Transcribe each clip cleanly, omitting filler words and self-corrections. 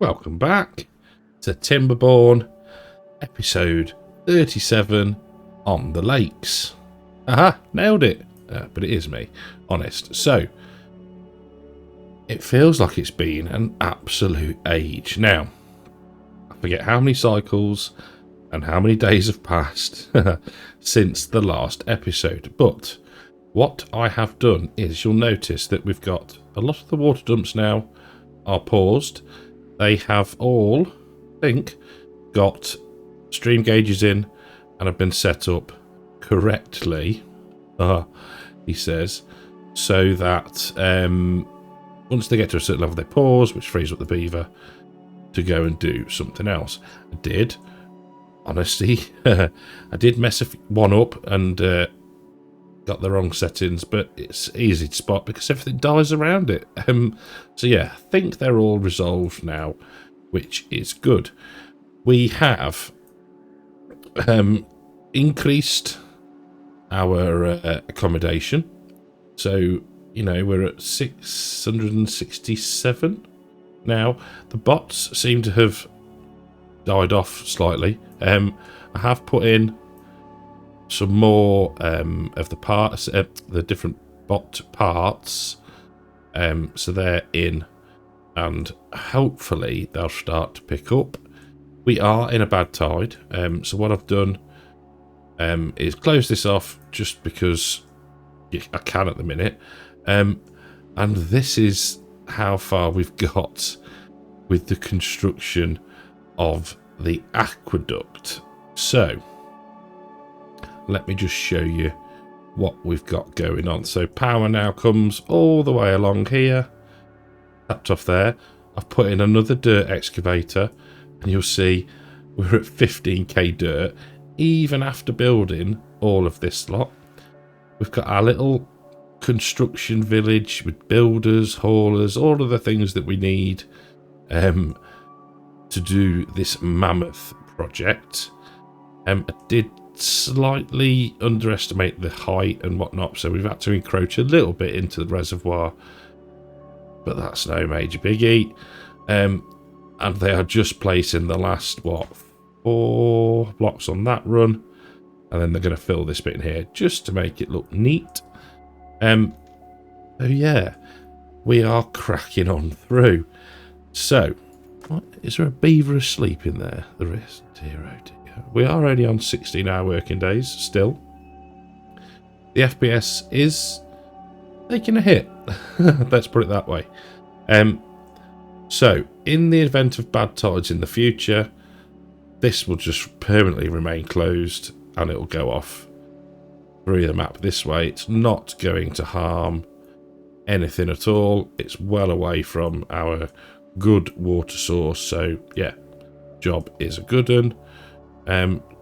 Welcome back to Timberborn, episode 37 on the lakes. Aha, nailed it. But it is me, honest. So, it feels like it's been an absolute age. Now, I forget how many cycles and how many days have passed since the last episode. But what I have done is you'll notice that we've got a lot of the water dumps now are paused. They have all, I think, got stream gauges in and have been set up correctly, he says, so that once they get to a certain level they pause, which frees up the beaver to go and do something else. I did, honestly, I did mess one up and got the wrong settings, but it's easy to spot because everything dies around it. So yeah, I think they're all resolved now, which is good. We have increased our accommodation, so you know we're at 667 now. The bots seem to have died off slightly. I have put in some more of the parts, the different bot parts, so they're in, and hopefully they'll start to pick up. We are in a bad tide, so what I've done is close this off just because I can at the minute, and this is how far we've got with the construction of the aqueduct. So let me just show you what we've got going on. So power now comes all the way along here, tapped off there. I've put in another dirt excavator and you'll see we're at 15k dirt even after building all of this lot. We've got our little construction village with builders, haulers, all of the things that we need to do this mammoth project. I did slightly underestimate the height and whatnot, so we've had to encroach a little bit into the reservoir, but that's no major biggie. And they are just placing the last 4 blocks on that run, and then they're going to fill this bit in here just to make it look neat. So yeah, we are cracking on through. So what, is there a beaver asleep in there? There is. Dear oh dear. We are only on 16-hour working days still. The FPS is taking a hit. Let's put it that way. So, in the event of bad tides in the future, this will just permanently remain closed and it will go off through the map this way. It's not going to harm anything at all. It's well away from our good water source. So, yeah, job is a good one.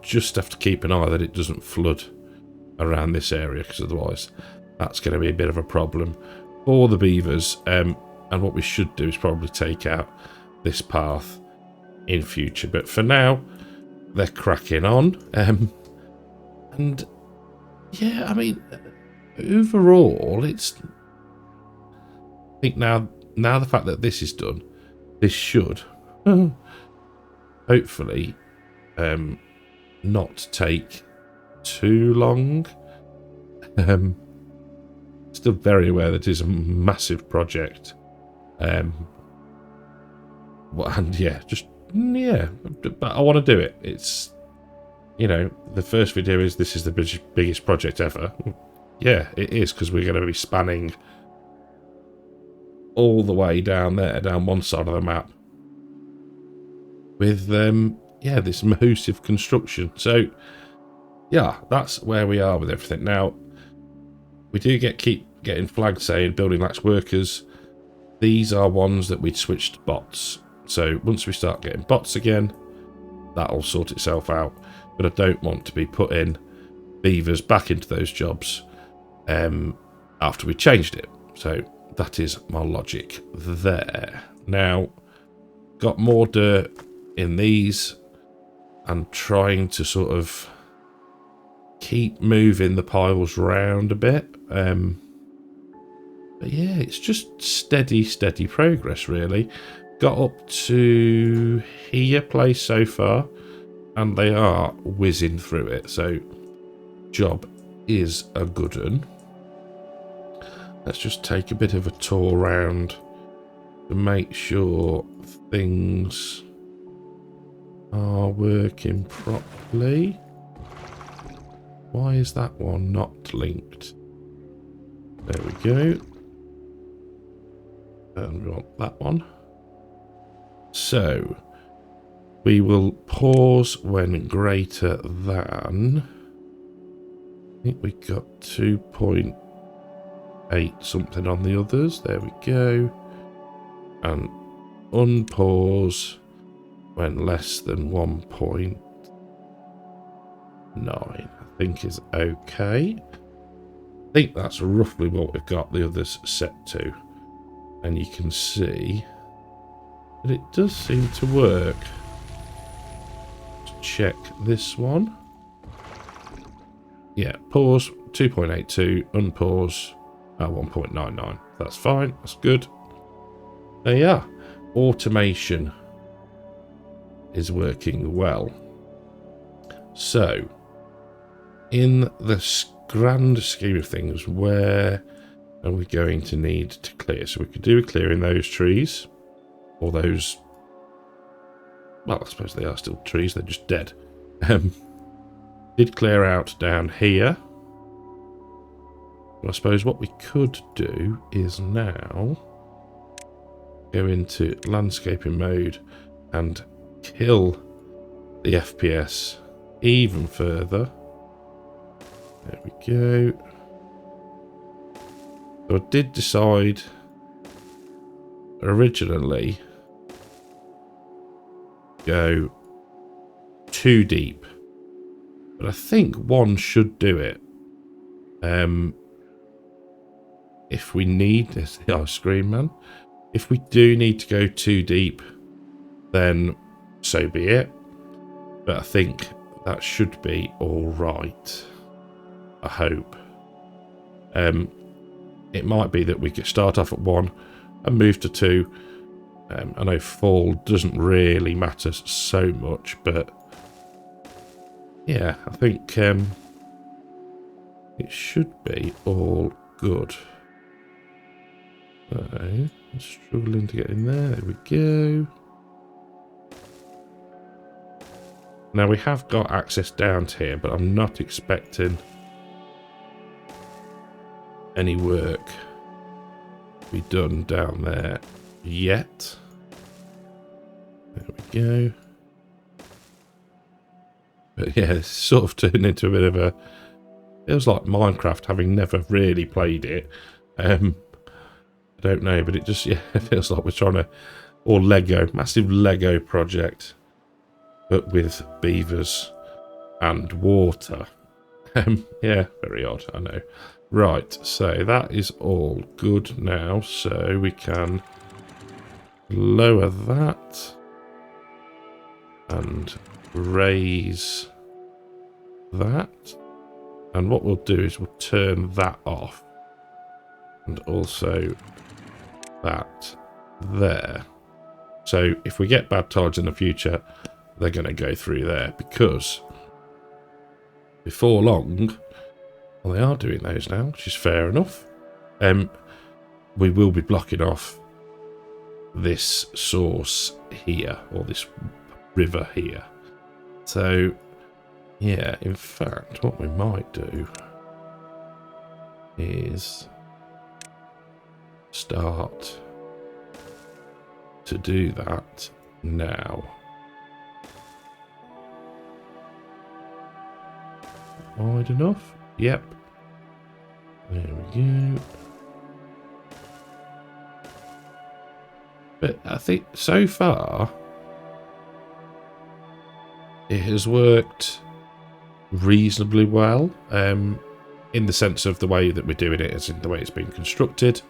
Just have to keep an eye that it doesn't flood around this area, because otherwise that's going to be a bit of a problem for the beavers. And what we should do is probably take out this path in future, but for now they're cracking on. And yeah, I mean, overall it's, I think now the fact that this is done, this should hopefully not take too long. Still very aware that it is a massive project, and yeah, but I want to do it. It's, you know, the first video is this is the biggest project ever. Yeah, it is, because we're going to be spanning all the way down there, down one side of the map, with yeah, this massive construction. So yeah, that's where we are with everything. Now we do keep getting flags saying building lax workers. These are ones that we'd switched to bots, so once we start getting bots again, that'll sort itself out. But I don't want to be putting beavers back into those jobs after we changed it. So that is my logic there. Now, got more dirt in these and trying to sort of keep moving the piles round a bit. But yeah, it's just steady progress really. got up to here place so far, and they are whizzing through it, so job is a good one. Let's just take a bit of a tour around to make sure things are working properly. Why is that one not linked? There we go. And we want that one. So we will pause when greater than. I think we got 2.8 something on the others. There we go. And unpause when less than 1.9. I think is okay. I think that's roughly what we've got the others set to. And you can see that it does seem to work. Let's check this one. Yeah, pause 2.82, unpause at 1.99. That's fine, that's good. There you are. Automation is working well. So, in the grand scheme of things, where are we going to need to clear? So we could do a clear in those trees, or those, well, I suppose they are still trees, they're just dead. Did clear out down here. I suppose what we could do is now go into landscaping mode and kill the FPS even further. There we go. So I did decide originally go too deep, but I think one should do it. If we need this, oh, Scream Man. If we do need to go too deep, then so be it. But I think that should be all right. I hope. It might be that we could start off at 1 and move to 2. I know fall doesn't really matter so much, but yeah, I think it should be all good. So, I'm struggling to get in there. There we go. Now we have got access down to here, but I'm not expecting any work to be done down there yet. There we go. But yeah, it's sort of turned into a bit of a... Feels like Minecraft, having never really played it. I don't know, but it just, yeah, it feels like we're trying to... Or Lego, massive Lego project. But with beavers and water. Yeah, very odd, I know. Right, so that is all good now. So we can lower that. And raise that. And what we'll do is we'll turn that off. And also that there. So if we get bad tides in the future, they're going to go through there, because before long, well, they are doing those now, which is fair enough. We will be blocking off this source here, or this river here. So yeah, in fact, what we might do is start to do that now. Wide enough? Yep. There we go. But I think so far it has worked reasonably well, in the sense of the way that we're doing it, as in the way it's been constructed.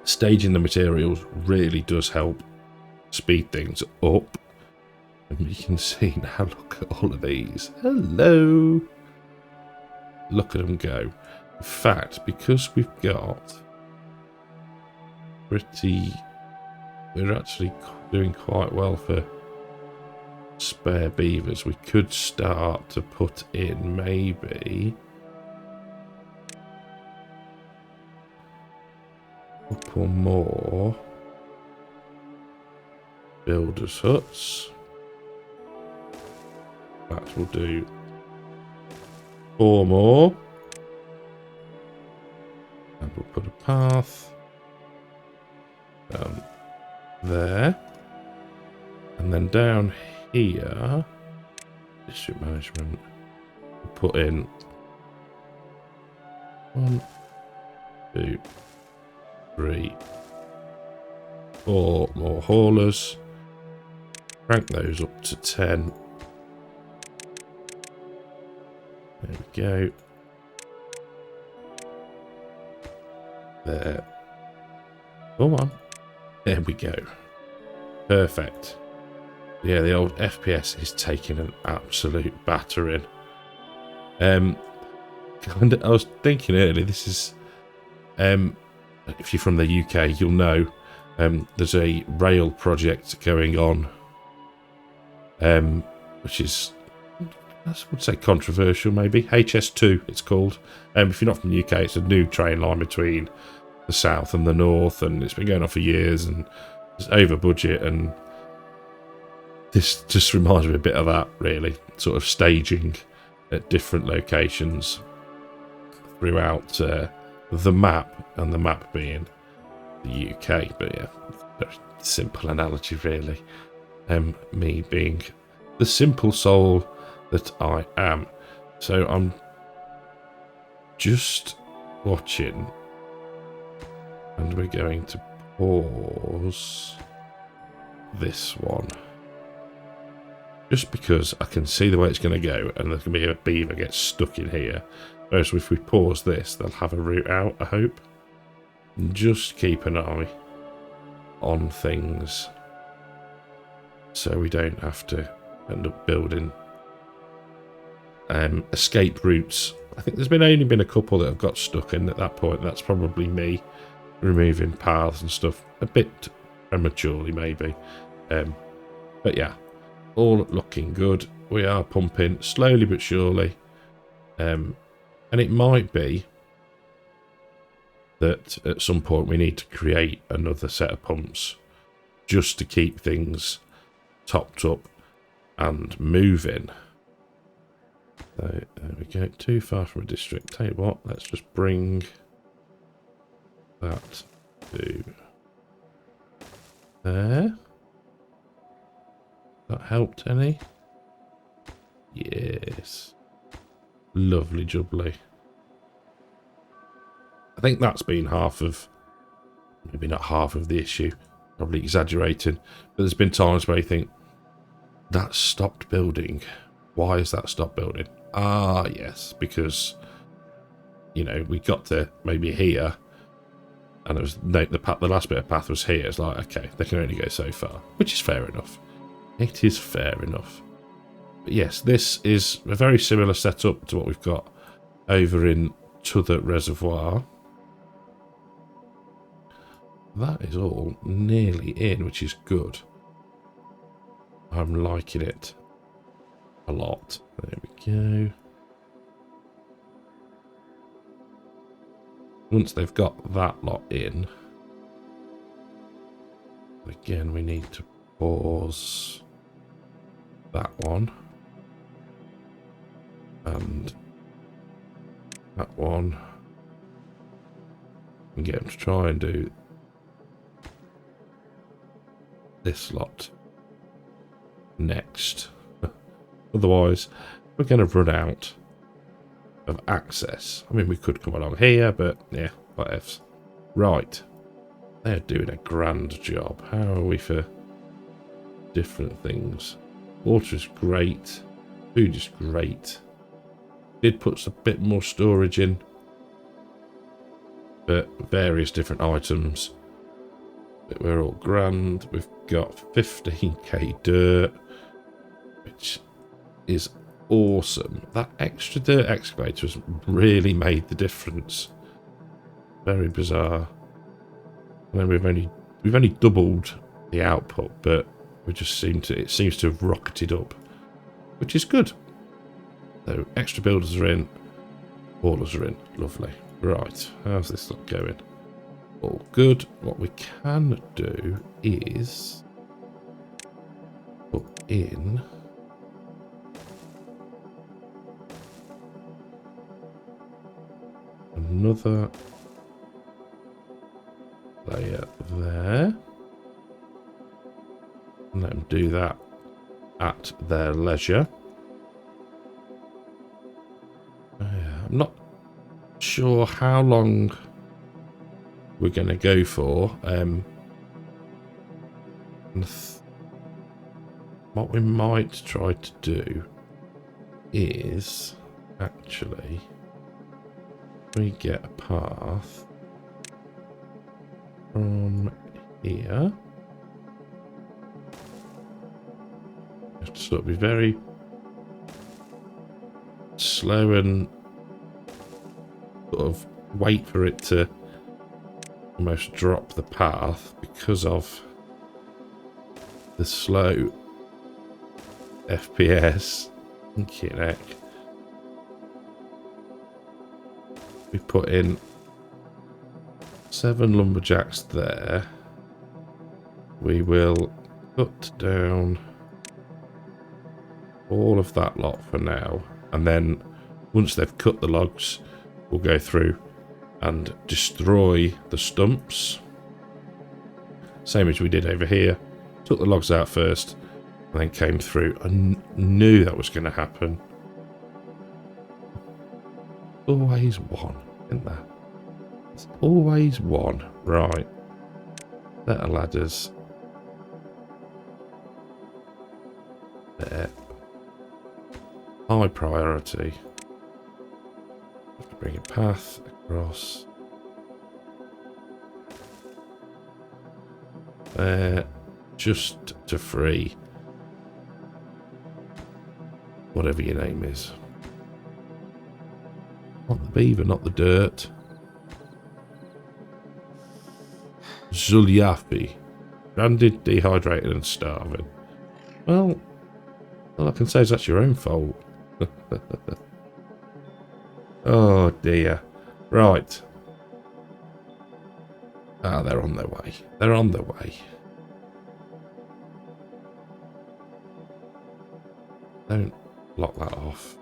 Staging the materials really does help speed things up. And you can see now, look at all of these. Hello! Look at them go. In fact, because we've got pretty we're actually doing quite well for spare beavers. We could start to put in maybe a couple more builders' huts. That will do 4 more. And we'll put a path down there. And then down here, district management, we'll put in 1, 2, 3, 4 more haulers. Crank those up to 10. There we go. There. Come on. There we go. Perfect. Yeah, the old FPS is taking an absolute battering. I was thinking earlier, this is, if you're from the UK, you'll know, there's a rail project going on, which is, I would say controversial maybe. HS2 it's called. If you're not from the UK, it's a new train line between the south and the north, and it's been going on for years, and it's over budget, and this just reminds me a bit of that, really. Sort of staging at different locations throughout the map, and the map being the UK. But yeah, very simple analogy, really. Me being the simple soul that I am. So I'm just watching, and we're going to pause this one. Just because I can see the way it's going to go, and there's going to be a beaver get stuck in here. Whereas if we pause this, they'll have a route out, I hope. And just keep an eye on things, so we don't have to end up building escape routes. I think there's only been a couple that have got stuck in at that point. That's probably me removing paths and stuff a bit prematurely, maybe. But yeah. All looking good. We are pumping slowly but surely. And it might be that at some point we need to create another set of pumps just to keep things topped up and moving. So there we go. Too far from a district. Tell you what, let's just bring that to there. That helped any? Yes. Lovely jubbly. I think that's been half of, maybe not half of the issue, probably exaggerating, but there's been times where you think, that's stopped building. Why is that stopped building? Ah, yes, because, you know, we got to maybe here, and it was the last bit of path was here. It's like, okay, they can only go so far, which is fair enough. It is fair enough. But yes, this is a very similar setup to what we've got over in T'other Reservoir. That is all nearly in, which is good. I'm liking it a lot. There we go. Once they've got that lot in, again, we need to pause that one and that one, and get them to try and do this lot next. Otherwise, we're going to run out of access. I mean, we could come along here, but yeah, what ifs. Right. They're doing a grand job. How are we for different things? Water is great. Food is great. Did put a bit more storage in, but various different items. But we're all grand. We've got 15k dirt, which is awesome. That extra dirt excavator has really made the difference. Very bizarre. And then we've only doubled the output, but it seems to have rocketed up, which is good. So extra builders are in, haulers are in, lovely. Right, how's this lot going? All good. What we can do is put in another layer there. And let them do that at their leisure. I'm not sure how long we're going to go for. What we might try to do is actually we get a path from here. You have to sort of be very slow and sort of wait for it to almost drop the path because of the slow FPS. Thank heck. We put in 7 lumberjacks there. We will cut down all of that lot for now, and then once they've cut the logs, we'll go through and destroy the stumps. Same as we did over here. Took the logs out first and then came through. I knew that was going to happen. Always one, isn't there? It's always one. Right. Better ladders. There. High priority. Have to bring a path across. There. Just to free whatever your name is. Not the beaver, not the dirt. Zulyafi. Branded, dehydrated and starving. Well, all I can say is that's your own fault. Oh dear. Right. Ah, they're on their way. They're on their way. Don't block that off.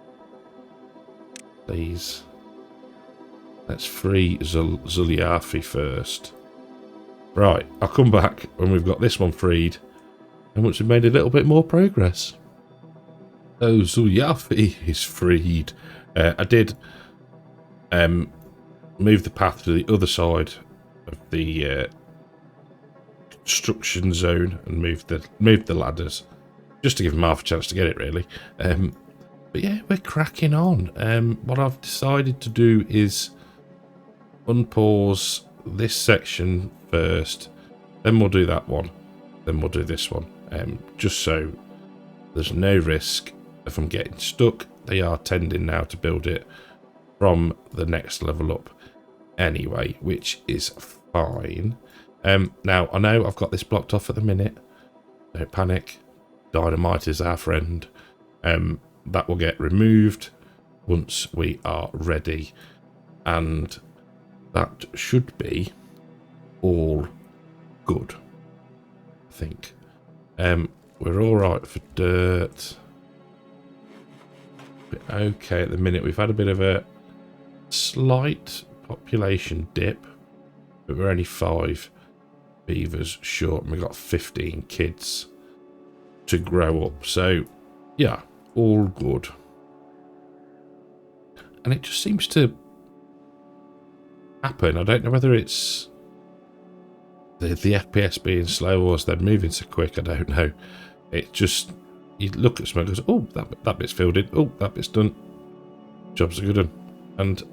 Please. Let's free Zulyafi first. Right, I'll come back when we've got this one freed and once we've made a little bit more progress. So Zulyafi is freed. I did move the path to the other side of the construction zone and move the ladders just to give them half a chance to get it, really. But yeah, we're cracking on. What I've decided to do is unpause this section first, then we'll do that one, then we'll do this one, just so there's no risk of them getting stuck. They are tending now to build it from the next level up anyway, which is fine. Now, I know I've got this blocked off at the minute. Don't panic. Dynamite is our friend. That will get removed once we are ready. And that should be all good, I think. We're all right for dirt. We're okay at the minute. We've had a bit of a slight population dip, but we're only 5 beavers short and we've got 15 kids to grow up. So yeah, all good. And it just seems to happen. I don't know whether it's the FPS being slow or is they're moving so quick. I don't know. It just, you look at someone and goes, oh, that bit's filled in. Oh, that bit's done. Job's a good one. And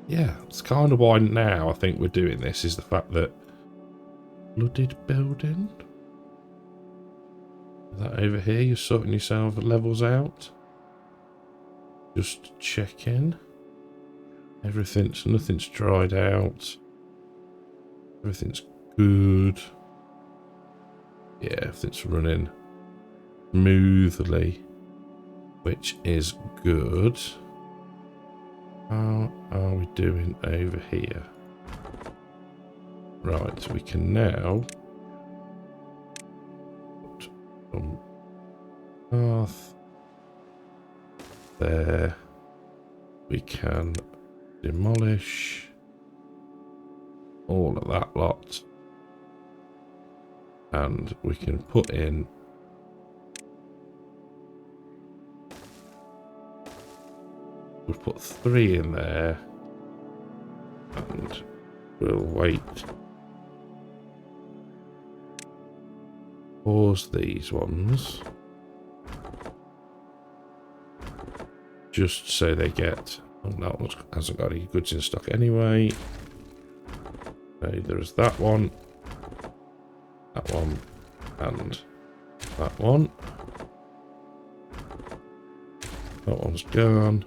yeah, it's kind of why now I think we're doing this, is the fact that flooded building. Is that over here? You're sorting yourself levels out. Just checking. Nothing's dried out. Everything's good. Yeah, everything's running smoothly, which is good. How are we doing over here? Right, we can now put some path there. We can demolish all of that lot, and we can put in we'll put 3 in there, and we'll wait. Pause these ones just so they get. Oh, that one hasn't got any goods in stock anyway. Okay, there's that one, and that one. That one's gone.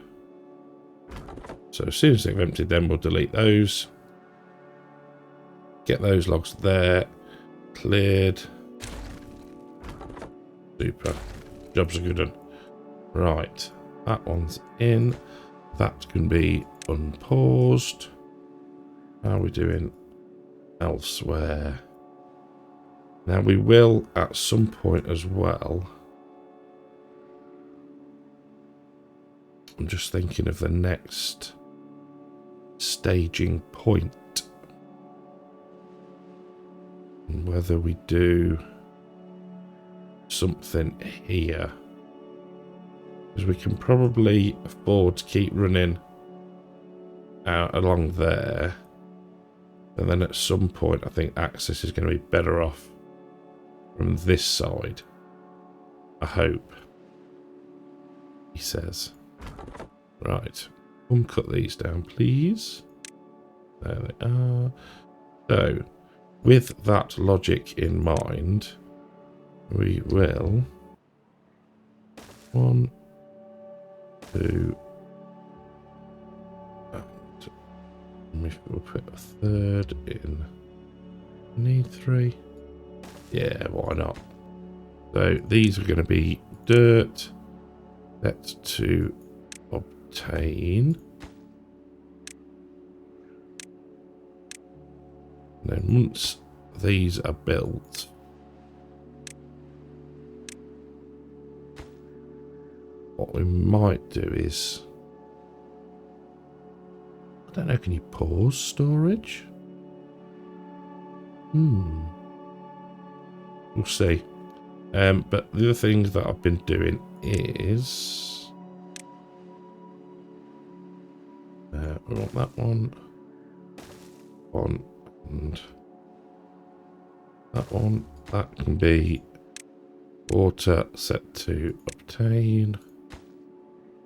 So as soon as they've emptied them, we'll delete those. Get those logs there. Cleared. Super. Job's a good one. Right. That one's in. That can be unpaused. How are we doing elsewhere? Now we will at some point as well. I'm just thinking of the next staging point. And whether we do something here. Because we can probably afford to keep running out along there. And then at some point I think access is going to be better off from this side. I hope. He says. Right. Cut these down, please. There they are. So, with that logic in mind, we will 1, 2, and we'll put a third in. Need 3. Yeah, why not? So these are going to be dirt. Set to obtain. And then once these are built, what we might do is, I don't know, can you pause storage? We'll see. But the other things that I've been doing is we want that one, and that one. That can be water set to obtain.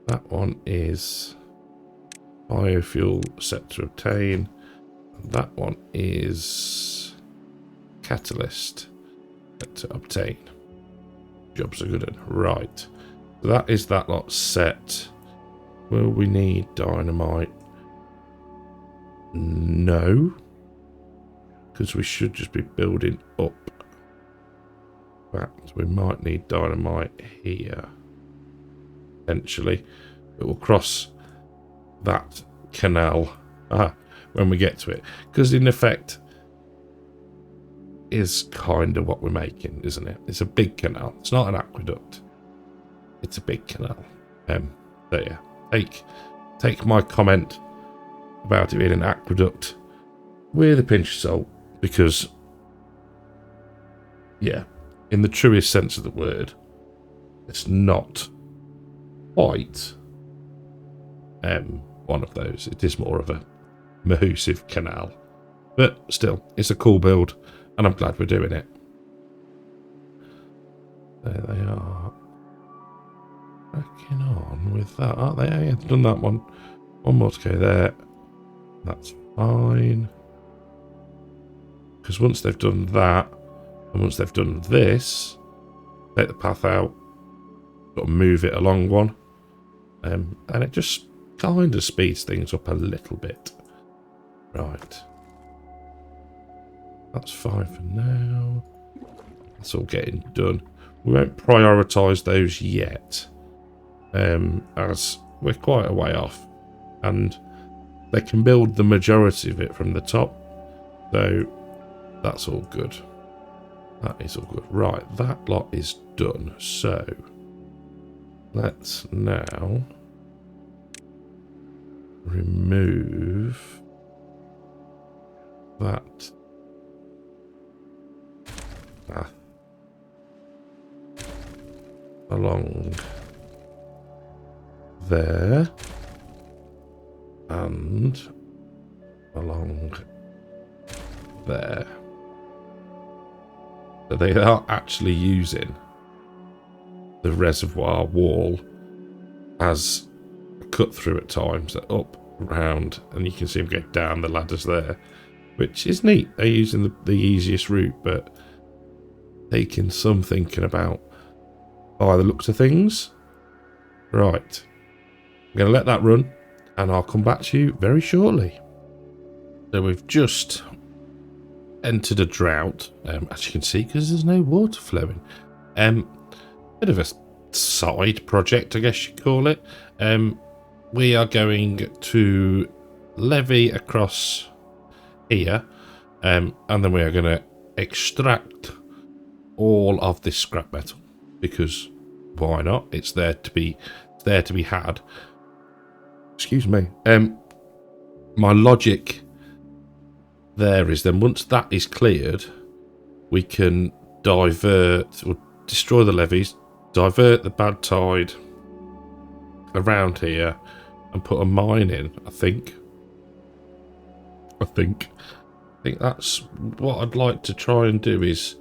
That one is biofuel set to obtain. And that one is catalyst set to obtain. Jobs are good one. Right. So that is that lot set. Will we need dynamite? No. Because we should just be building up. In fact, we might need dynamite here. Potentially. It will cross that canal when we get to it. Because in effect, is kind of what we're making, isn't it? It's a big canal. It's not an aqueduct. It's a big canal. So yeah, take my comment about it being an aqueduct with a pinch of salt, because yeah, in the truest sense of the word, it's not quite one of those. It is more of a massive canal, but still, it's a cool build. And I'm glad we're doing it. There they are. Cracking on with that, aren't they? Yeah, they've done that one. One more to go there. That's fine. Because once they've done that, and once they've done this, take the path out, sort of move it along one. And it just kind of speeds things up a little bit. Right. That's fine for now. That's all getting done. We won't prioritise those yet, as we're quite a way off, and they can build the majority of it from the top, so that's all good. That is all good. Right, that lot is done. So let's now remove that path along there and along there. So they are actually using the reservoir wall as a cut through at times, up, round, and you can see them go down the ladders there, which is neat. They're using the easiest route, but taking some thinking about by the looks of things. Right, I'm going to let that run, and I'll come back to you very shortly. So we've just entered a drought, as you can see, because there's no water flowing. Bit of a side project, I guess you'd call it. We are going to levy across here, and then we are going to extract all of this scrap metal, because why not? It's there to be had. Excuse me. My logic there is then once that is cleared, we can divert or destroy the levees, divert the bad tide around here, and put a mine in. I think that's what I'd like to try and do, is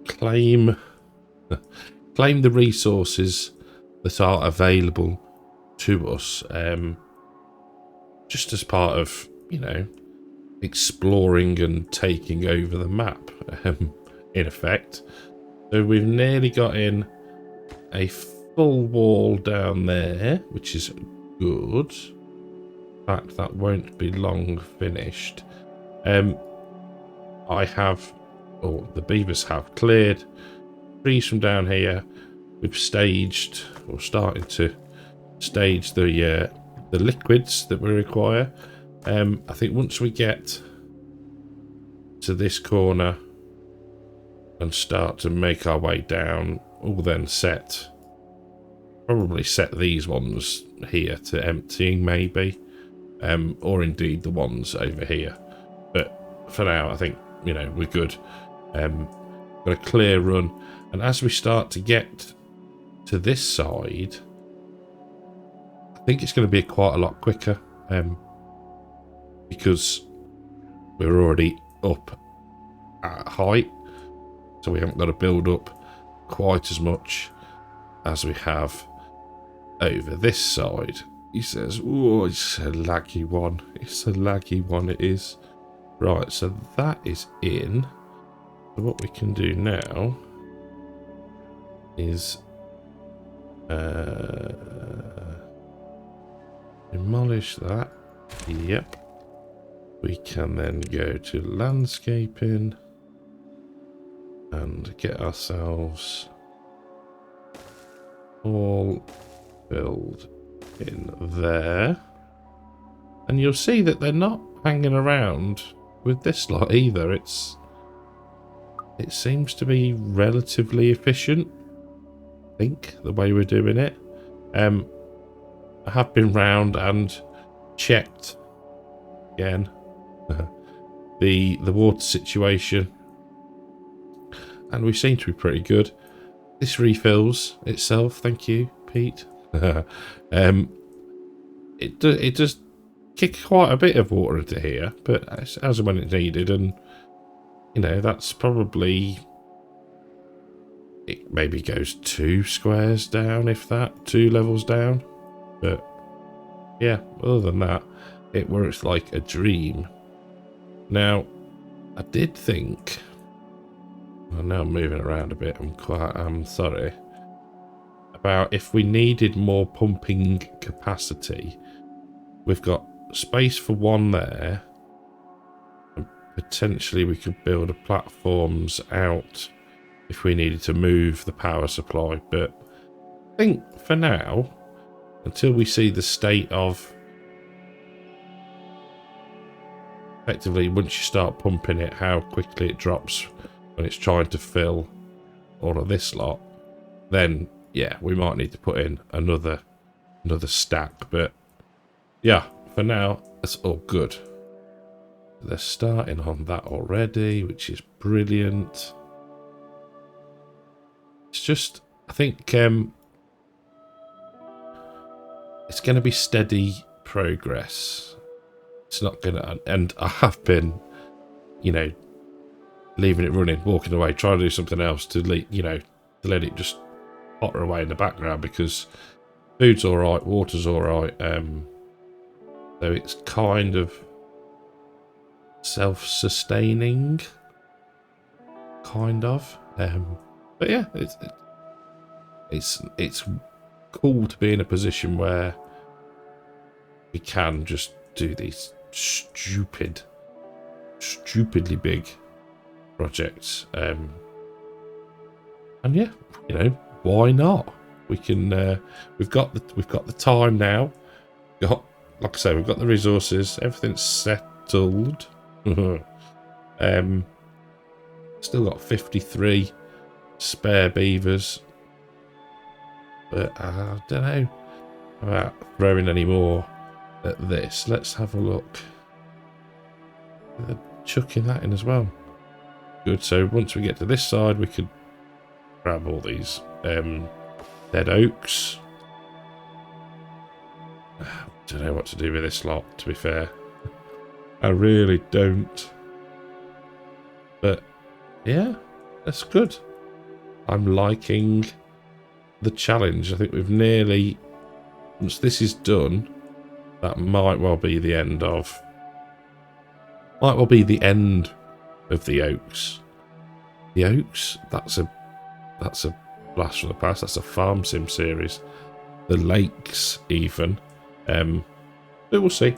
claim the resources that are available to us, just as part of, you know, exploring and taking over the map, in effect. So we've nearly got in a full wall down there, which is good. In fact, that won't be long finished. I have, or the beavers have, cleared trees from down here. We've staged, or started to stage the liquids that we require. I think once we get to this corner and start to make our way down, we'll then probably set these ones here to emptying, maybe, or indeed the ones over here. But for now, I think, you know, we're good. Got a clear run, and as we start to get to this side, I think it's going to be quite a lot quicker, because we're already up at height, so we haven't got to build up quite as much as we have over this side. He says, oh, it's a laggy one. It's a laggy one, it is. Right, so that is in. So what we can do now is demolish that. Yep. We can then go to landscaping and get ourselves all filled in there. And you'll see that they're not hanging around with this lot either. It seems to be relatively efficient, I think, the way we're doing it. I have been round and checked again the water situation, and we seem to be pretty good. This refills itself, thank you, Pete. It does kick quite a bit of water into here, but as and when it's needed, and you know, that's probably, it maybe goes 2 squares down, if that, 2 levels down. But yeah, other than that, it works like a dream. Now, I did think, well, now I'm moving around a bit, I'm sorry, about if we needed more pumping capacity. We've got space for one there, and potentially we could build a platforms out if we needed to move the power supply. But I think for now, until we see the state of, effectively, once you start pumping it, how quickly it drops when it's trying to fill all of this lot, then yeah, we might need to put in another stack. But yeah, for now, that's all good. They're starting on that already, which is brilliant. It's just, I think it's going to be steady progress. It's not going to, and I have been, you know, leaving it running, walking away, trying to do something else to let it just potter away in the background, because food's all right, water's all right. So it's kind of self-sustaining, kind of. But yeah, it's cool to be in a position where we can just do these stupidly big projects. And yeah, you know, why not? We can. We've got the time now. Like I say, we've got the resources. Everything's settled. Still got 53 spare beavers, but I don't know about throwing any more at this. Let's have a look. They're chucking that in as well. Good. So once we get to this side, we could grab all these dead oaks. I don't know what to do with this lot, to be fair. I really don't. But yeah, that's good. I'm liking the challenge. I think we've nearly, once this is done, that might well be the end of the oaks. The oaks, that's a blast from the past. That's a farm sim series. The lakes even. But we'll see.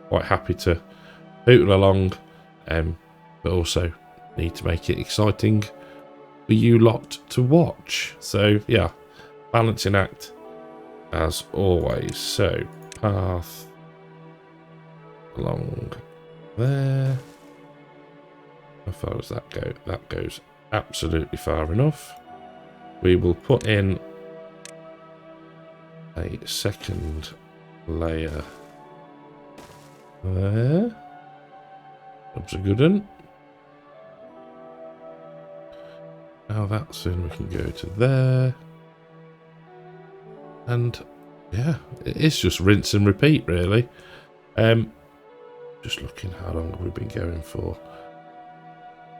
Quite happy to hootle along, but also need to make it exciting for you lot to watch. So yeah, balancing act as always. So path along there. How far does that go? That goes absolutely far enough. We will put in a second layer there. That's a good one. Now that's in, we can go to there. And yeah, it's just rinse and repeat, really. Just looking how long we've been going for.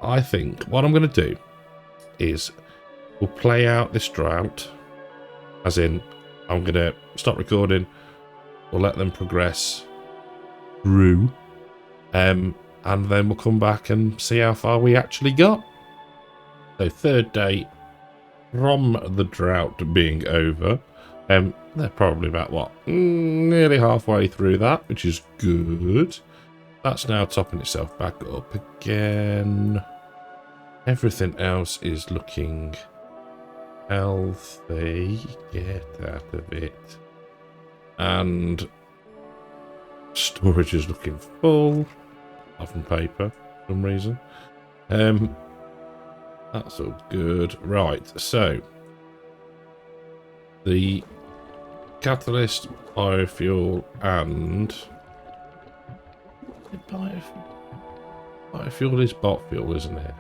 I think what I'm going to do is we'll play out this drought, as in I'm going to stop recording, we'll let them progress through, and then we'll come back and see how far we actually got. So third day from the drought being over. They're probably about what, nearly halfway through that, which is good. That's now topping itself back up again. Everything else is looking healthy. Get out of it. And storage is looking full. Often paper for some reason. That's all good. Right, so the catalyst, biofuel, and biofuel is bot fuel, isn't it?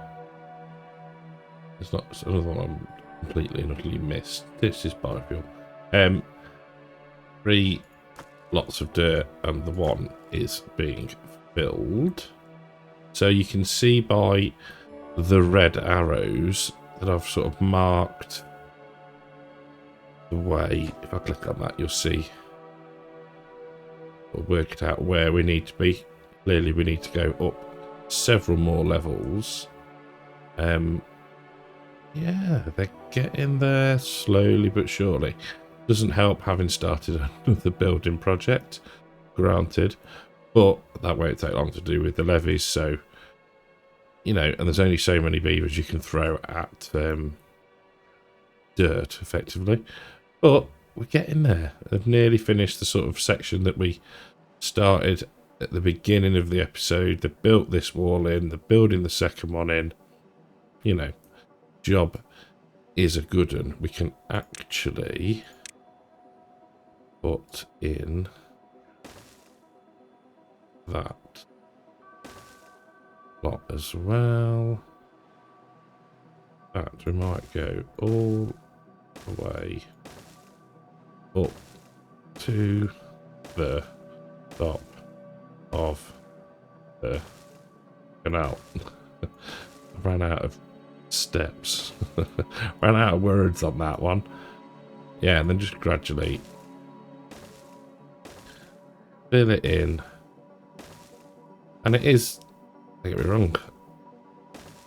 It's not. It's another one I'm completely and utterly missed. This is biofuel. 3 lots of dirt, and the one is being filled. So you can see by the red arrows that I've sort of marked the way. If I click on that, you'll see. We'll work it out where we need to be. Clearly, we need to go up several more levels. Yeah, they're getting there slowly but surely. Doesn't help having started another building project, granted, but that won't take long to do with the levies, so you know, and there's only so many beavers you can throw at dirt, effectively. But we're getting there. I've nearly finished the sort of section that we started at the beginning of the episode. They built this wall in, they're building the second one in. You know, job is a good one. We can actually put in that lot as well. That we might go all the way up to the top of the canal. I ran out of steps. Ran out of words on that one. Yeah, and then just gradually fill it in. And it is, don't get me wrong,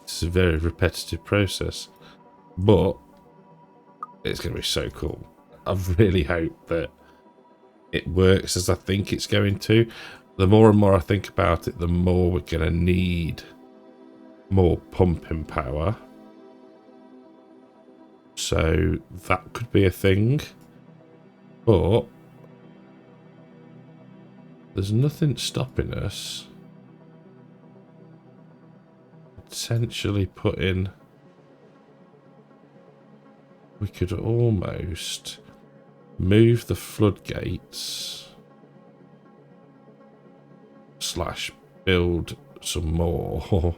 it's a very repetitive process, but it's going to be so cool. I really hope that it works as I think it's going to. The more and more I think about it, the more we're going to need more pumping power. So that could be a thing. But there's nothing stopping us potentially putting... We could almost move the floodgates / build some more.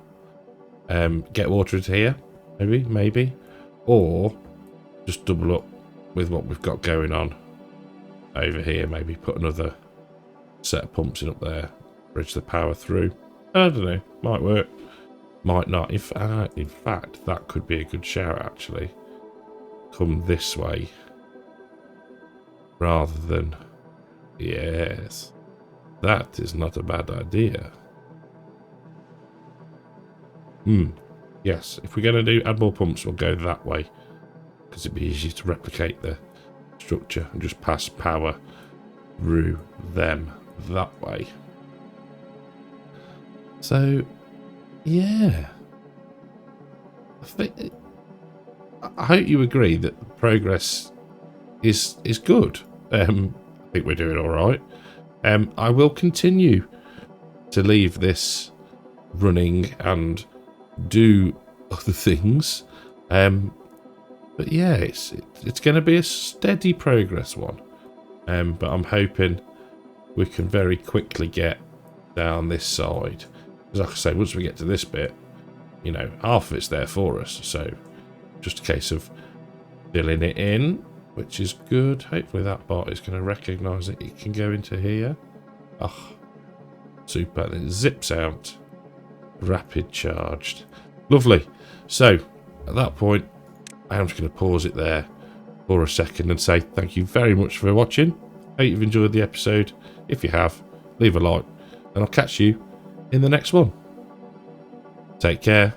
Get water into here, maybe. Or just double up with what we've got going on over here. Maybe put another set of pumps in up there, bridge the power through. I don't know, might work, might not. In fact, that could be a good shout, actually. Come this way rather than... Yes, that is not a bad idea. Yes, if we're going to add more pumps, we'll go that way, because it'd be easier to replicate the structure and just pass power through them that way. So, yeah, I hope you agree that progress is good. I think we're doing all right. I will continue to leave this running and do other things, but yeah, it's going to be a steady progress one. But I'm hoping we can very quickly get down this side. Because like I say, once we get to this bit, you know, half of it's there for us. So just a case of filling it in, which is good. Hopefully that bot is going to recognise that it can go into here. Oh, super. And it zips out. Rapid charged. Lovely. So at that point, I'm just going to pause it there for a second and say thank you very much for watching. Hope you've enjoyed the episode. If you have, leave a like, and I'll catch you in the next one. Take care.